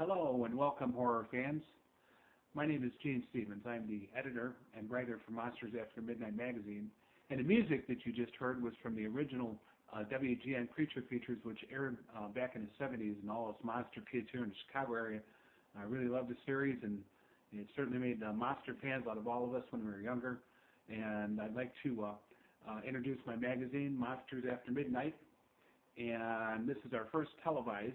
Hello and welcome, horror fans. My name is Gene Stevens. I'm the editor and writer for Monsters After Midnight magazine. And the music that you just heard was from the original WGN Creature Features, which aired back in the 70s, and all us monster kids here in the Chicago area. I really loved the series, and it certainly made monster fans out of all of us when we were younger. And I'd like to introduce my magazine, Monsters After Midnight. And this is our first televised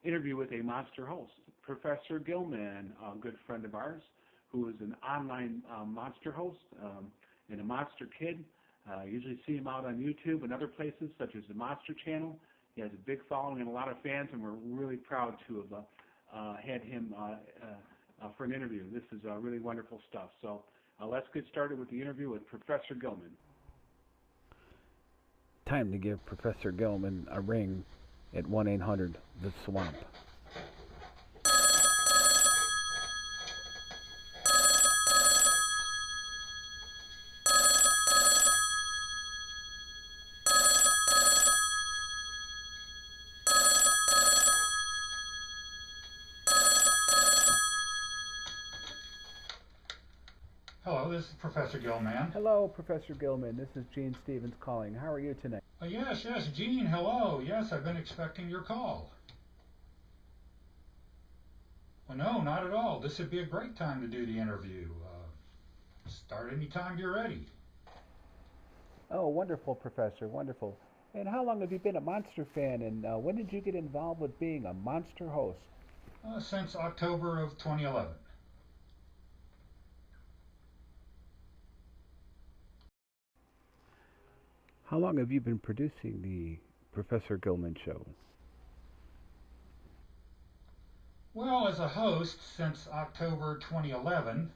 interview with a monster host, Professor Gillman, a good friend of ours, who is an online monster host and a monster kid. Usually see him out on YouTube and other places, such as the Monster Channel. He has a big following and a lot of fans, and we're really proud to have had him for an interview. This is really wonderful stuff. So let's get started with the interview with Professor Gillman. Time to give Professor Gillman a ring at 1-800-THE-SWAMP. Hello, this is Professor Gillman. Hello, Professor Gillman. This is Gene Stevens calling. How are you tonight? Yes, Gene, hello. Yes, I've been expecting your call. Well, no, not at all. This would be a great time to do the interview. Start any time you're ready. Oh, wonderful, Professor, wonderful. And how long have you been a monster fan, and when did you get involved with being a monster host? Since October of 2011. How long have you been producing the Professor Gillman show? Well, as a host since October 2011,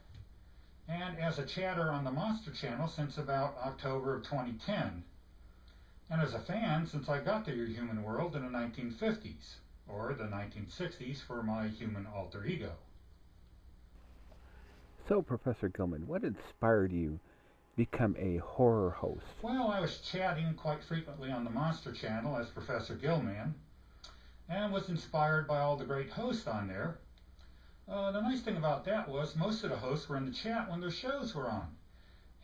and as a chatter on the Monster Channel since about October of 2010, and as a fan since I got to Your Human World in the 1950s, or the 1960s for my human alter ego. So, Professor Gillman, what inspired you become a horror host? Well, I was chatting quite frequently on the Monster Channel as Professor Gillman, and was inspired by all the great hosts on there. The nice thing about that was most of the hosts were in the chat when their shows were on,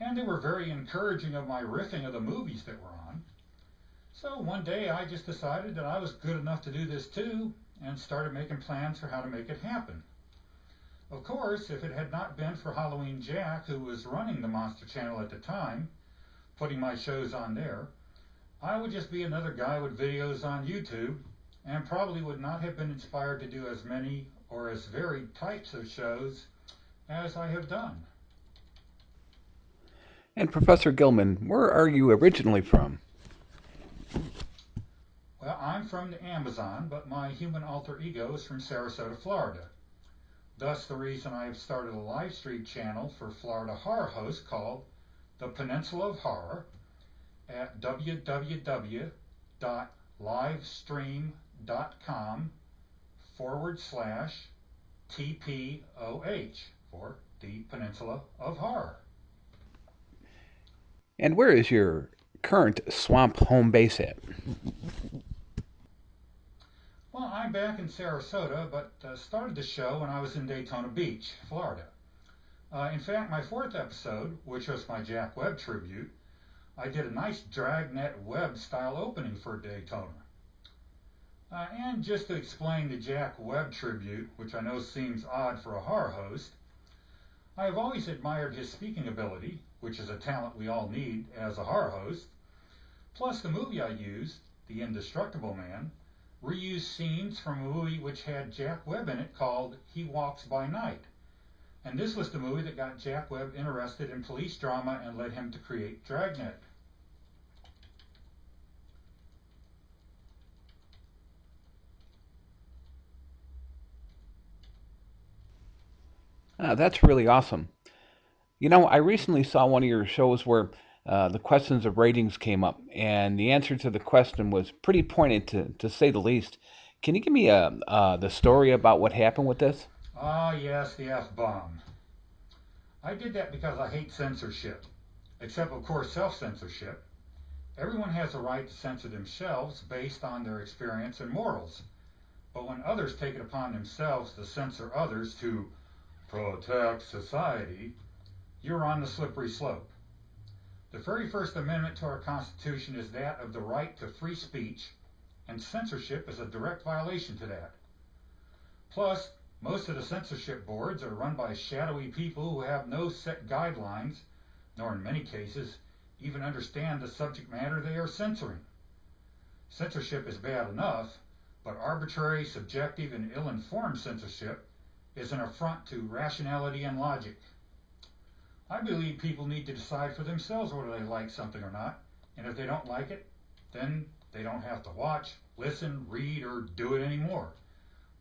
and they were very encouraging of my riffing of the movies that were on. So one day I just decided that I was good enough to do this too, and started making plans for how to make it happen. Of course, if it had not been for Halloween Jack, who was running the Monster Channel at the time, putting my shows on there, I would just be another guy with videos on YouTube, and probably would not have been inspired to do as many or as varied types of shows as I have done. And Professor Gillman, where are you originally from? Well, I'm from the Amazon, but my human alter ego is from Sarasota, Florida. Thus the reason I have started a live stream channel for Florida horror hosts called The Peninsula of Horror at www.livestream.com/TPOH for the Peninsula of Horror. And where is your current swamp home base at? Well, I'm back in Sarasota, but started the show when I was in Daytona Beach, Florida. In fact, my fourth episode, which was my Jack Webb tribute, I did a nice dragnet web style opening for Daytona. And just to explain the Jack Webb tribute, which I know seems odd for a horror host, I have always admired his speaking ability, which is a talent we all need as a horror host, plus the movie I used, The Indestructible Man, reused scenes from a movie which had Jack Webb in it called He Walks by Night. And this was the movie that got Jack Webb interested in police drama and led him to create Dragnet. That's really awesome. You know, I recently saw one of your shows where the questions of ratings came up, and the answer to the question was pretty pointed, to say the least. Can you give me the story about what happened with this? Ah, yes, the F-bomb. I did that because I hate censorship, except, of course, self-censorship. Everyone has a right to censor themselves based on their experience and morals. But when others take it upon themselves to censor others to protect society, you're on the slippery slope. The very First Amendment to our Constitution is that of the right to free speech, and censorship is a direct violation to that. Plus, most of the censorship boards are run by shadowy people who have no set guidelines, nor in many cases even understand the subject matter they are censoring. Censorship is bad enough, but arbitrary, subjective, and ill-informed censorship is an affront to rationality and logic. I believe people need to decide for themselves whether they like something or not, and if they don't like it, then they don't have to watch, listen, read, or do it anymore.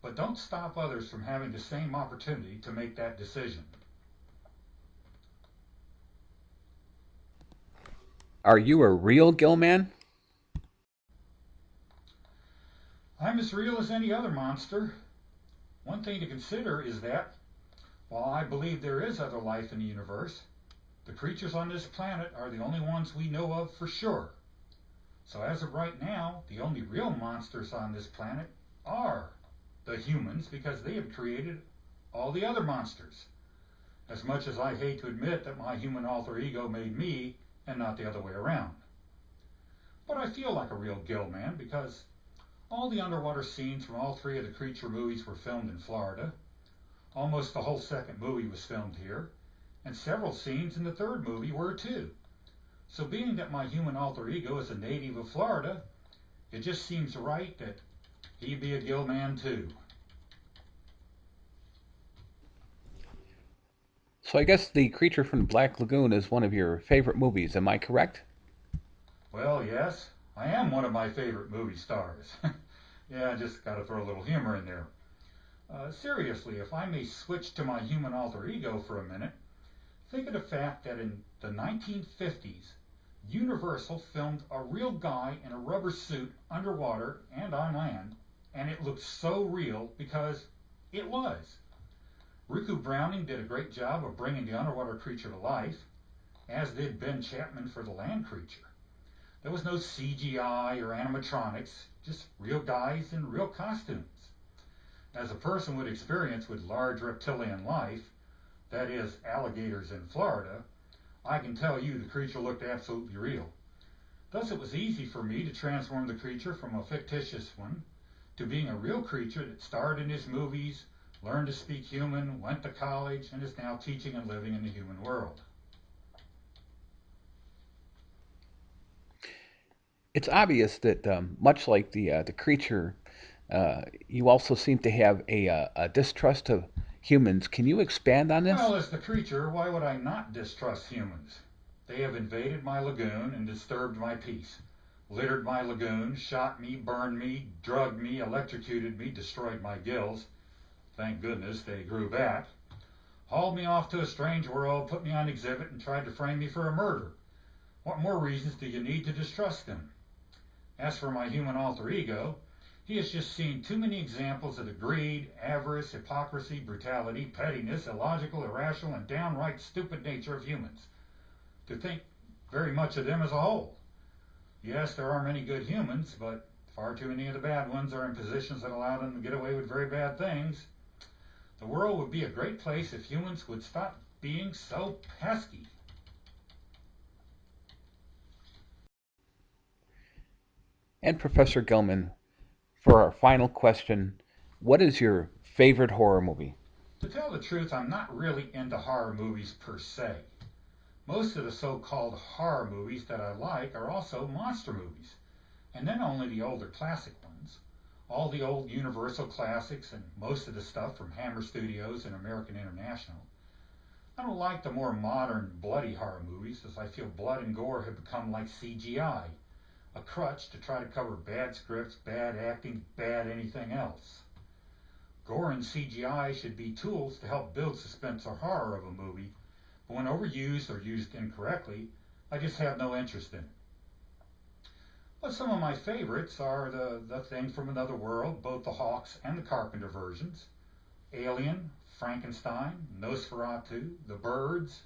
But don't stop others from having the same opportunity to make that decision. Are you a real Gillman? I'm as real as any other monster. One thing to consider is that, while I believe there is other life in the universe, the creatures on this planet are the only ones we know of for sure. So as of right now, the only real monsters on this planet are the humans, because they have created all the other monsters. As much as I hate to admit that my human alter ego made me and not the other way around. But I feel like a real Gillman because all the underwater scenes from all three of the creature movies were filmed in Florida. Almost the whole second movie was filmed here, and several scenes in the third movie were too. So being that my human alter ego is a native of Florida, it just seems right that he be a Gillman too. So I guess The Creature from the Black Lagoon is one of your favorite movies, am I correct? Well, yes, I am one of my favorite movie stars. Yeah, I just got to throw a little humor in there. Seriously, if I may switch to my human alter ego for a minute, think of the fact that in the 1950s, Universal filmed a real guy in a rubber suit underwater and on land, and it looked so real because it was. Riku Browning did a great job of bringing the underwater creature to life, as did Ben Chapman for the land creature. There was no CGI or animatronics, just real guys in real costumes. As a person with experience with large reptilian life, that is, alligators in Florida, I can tell you the creature looked absolutely real. Thus, it was easy for me to transform the creature from a fictitious one to being a real creature that starred in his movies, learned to speak human, went to college, and is now teaching and living in the human world. It's obvious that, much like the creature, you also seem to have a distrust of humans. Can you expand on this? Well, as the creature, why would I not distrust humans? They have invaded my lagoon and disturbed my peace, littered my lagoon, shot me, burned me, drugged me, electrocuted me, destroyed my gills. Thank goodness they grew back. Hauled me off to a strange world, put me on exhibit, and tried to frame me for a murder. What more reasons do you need to distrust them? As for my human alter ego, he has just seen too many examples of the greed, avarice, hypocrisy, brutality, pettiness, illogical, irrational, and downright stupid nature of humans to think very much of them as a whole. Yes, there are many good humans, but far too many of the bad ones are in positions that allow them to get away with very bad things. The world would be a great place if humans would stop being so pesky. And Professor Gilman, for our final question, what is your favorite horror movie? To tell the truth, I'm not really into horror movies per se. Most of the so-called horror movies that I like are also monster movies, and then only the older classic ones. All the old Universal classics and most of the stuff from Hammer Studios and American International. I don't like the more modern, bloody horror movies, as I feel blood and gore have become like CGI, a crutch to try to cover bad scripts, bad acting, bad anything else. Gore and CGI should be tools to help build suspense or horror of a movie, but when overused or used incorrectly, I just have no interest in it. But some of my favorites are the Thing from Another World, both the Hawks and the Carpenter versions, Alien, Frankenstein, Nosferatu, The Birds,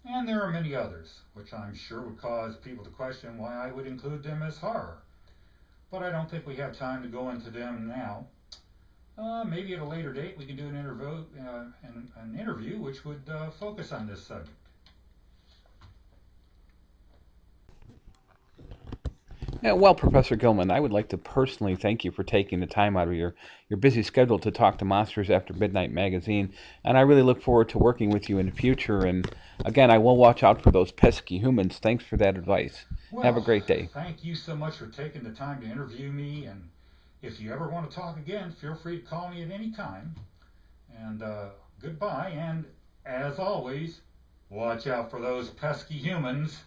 and there are many others, which I'm sure would cause people to question why I would include them as horror. But I don't think we have time to go into them now. Maybe at a later date we can do an interview which would focus on this subject. Yeah, well, Professor Gilman, I would like to personally thank you for taking the time out of your busy schedule to talk to Monsters After Midnight magazine, and I really look forward to working with you in the future. And again, I will watch out for those pesky humans. Thanks for that advice. Have a Well, great day. thank you so much for taking the time to interview me, and if you ever want to talk again, feel free to call me at any time. And goodbye, and as always, watch out for those pesky humans.